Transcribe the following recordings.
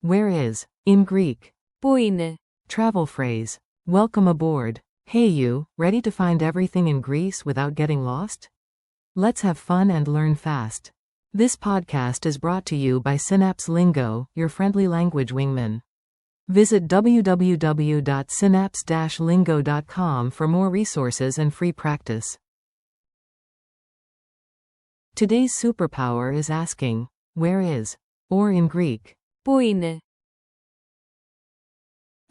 Where is, in Greek. Πού είναι? Travel phrase. Welcome aboard. Hey you, ready to find everything in Greece without getting lost? Let's have fun and learn fast. This podcast is brought to you by Synapse Lingo, your friendly language wingman. Visit www.synapse-lingo.com for more resources and free practice. Today's superpower is asking, where is, or in Greek. Πού είναι?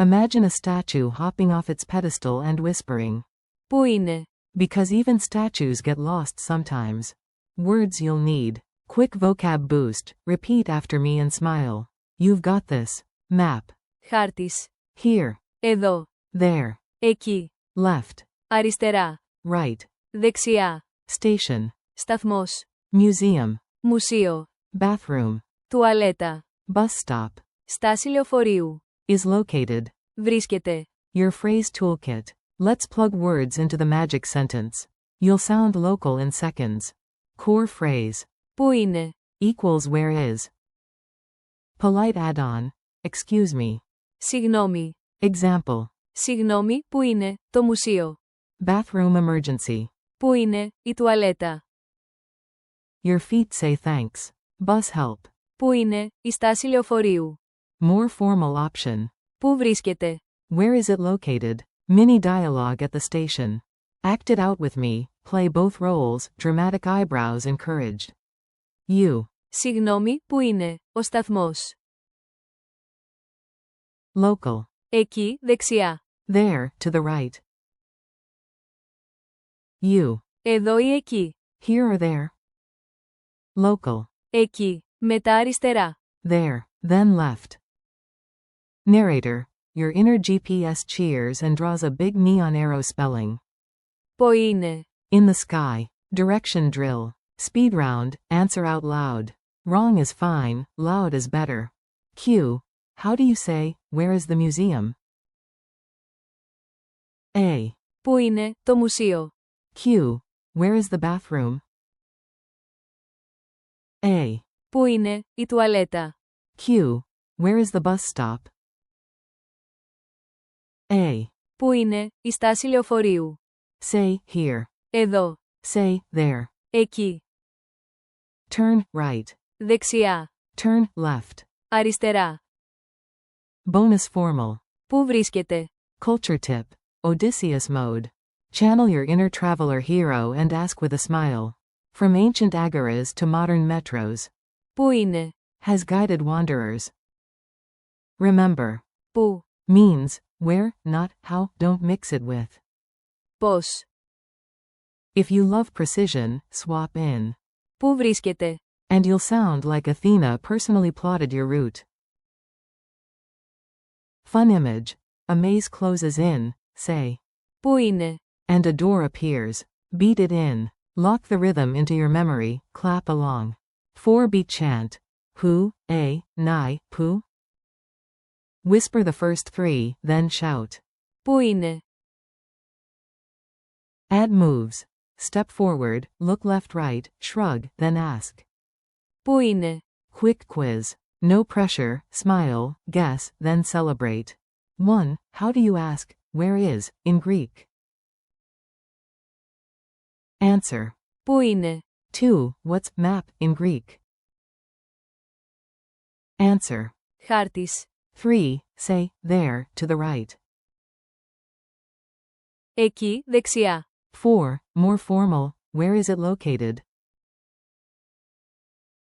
Imagine a statue hopping off its pedestal and whispering. Πού είναι? Because even statues get lost sometimes. Words you'll need. Quick vocab boost. Repeat after me and smile. You've got this. Map. Χάρτης. Here. Εδώ. There. Εκεί. Left. Αριστερά. Right. Δεξιά. Station. Σταθμός. Museum. Μουσείο. Bathroom. Τουαλέτα. Bus stop. Στάση λεωφορείου. Is located. Βρίσκεται. Your phrase toolkit. Let's plug words into the magic sentence. You'll sound local in seconds. Core phrase. Πού είναι? Equals where is. Polite add-on. Excuse me. Συγγνώμη. Example. Συγγνώμη, πού είναι το μουσείο? Bathroom emergency. Πού είναι η τουαλέτα? Your feet say thanks. Bus help. Πού είναι η στάση λεωφορείου? More formal option. Πού βρίσκεται? Where is it located? Mini dialogue at the station. Act it out with me. Play both roles. Dramatic eyebrows encouraged. You. Συγγνώμη, πού είναι ο σταθμός? Local. Εκεί, δεξιά. There, to the right. You. Εδώ ή εκεί. Here or there. Local. Εκεί, μετά αριστερά. There, then left. Narrator. Your inner GPS cheers and draws a big neon arrow spelling. Πού είναι? In the sky. Direction drill. Speed round. Answer out loud. Wrong is fine, loud is better. Q. How do you say, where is the museum? A. Πού είναι το μουσείο? Q. Where is the bathroom? A. Πού είναι η τουαλέτα? Q. Where is the bus stop? A. Πού είναι η στάση λεωφορείου? Say, here. Εδώ. Say, there. Εκεί. Turn, right. Δεξιά. Turn, left. Αριστερά. Bonus formal. Πού βρίσκεται? Culture tip. Odysseus mode. Channel your inner traveler hero and ask with a smile. From ancient agoras to modern metros. Πού είναι? Has guided wanderers. Remember. Πού. Means, where, not, how, don't mix it with. Πώς. If you love precision, swap in. Πού βρίσκεται? And you'll sound like Athena personally plotted your route. Fun image. A maze closes in, say. Πού είναι? And a door appears. Beat it in. Lock the rhythm into your memory, clap along. 4-beat chant. Who, a, nai, poo? Whisper the first three, then shout. Πού είναι? Add moves. Step forward, look left right, shrug, then ask. Πού είναι? Quick quiz. No pressure, smile, guess, then celebrate. 1. How do you ask, where is, in Greek? Answer. Πού είναι? 2. What's map, in Greek? Answer. Χάρτης. 3. Say, there, to the right. Εκεί, δεξιά. 4. More formal, where is it located?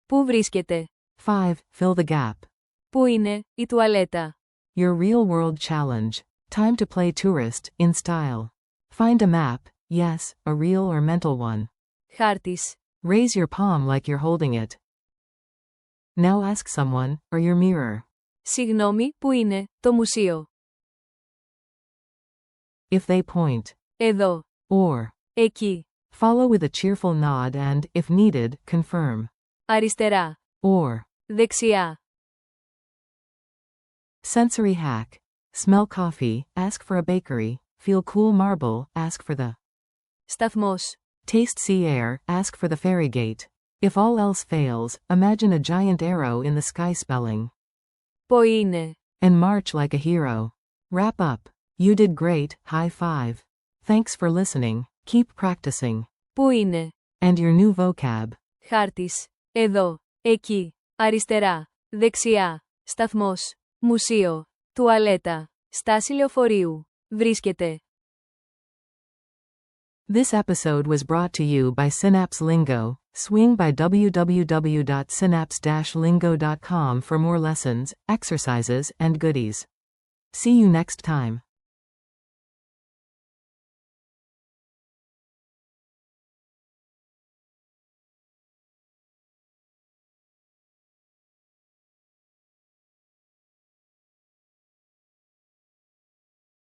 Πού βρίσκεται? 5. Fill the gap. Πού είναι η τουαλέτα? Your real-world challenge. Time to play tourist, in style. Find a map, yes, a real or mental one. Χάρτης. Raise your palm like you're holding it. Now ask someone, or your mirror. Συγγνώμη, πού είναι το μουσείο? If they point. Εδώ. Or. Εκεί. Follow with a cheerful nod and, if needed, confirm. Αριστερά. Or. Δεξιά. Sensory hack. Smell coffee, ask for a bakery. Feel cool marble, ask for the. Σταθμός. Taste sea air, ask for the ferry gate. If all else fails, imagine a giant arrow in the sky spelling. Πού είναι. And march like a hero. Wrap up. You did great, high five. Thanks for listening, keep practicing. Πού είναι. And your new vocab. Χάρτης. Εδώ. Εκεί. Αριστερά. Δεξιά. Σταθμός. Μουσείο. Τουαλέτα. Στάση λεωφορείου. Βρίσκεται. This episode was brought to you by Synapse Lingo. Swing by www.synapse-lingo.com for more lessons, exercises, and goodies. See you next time.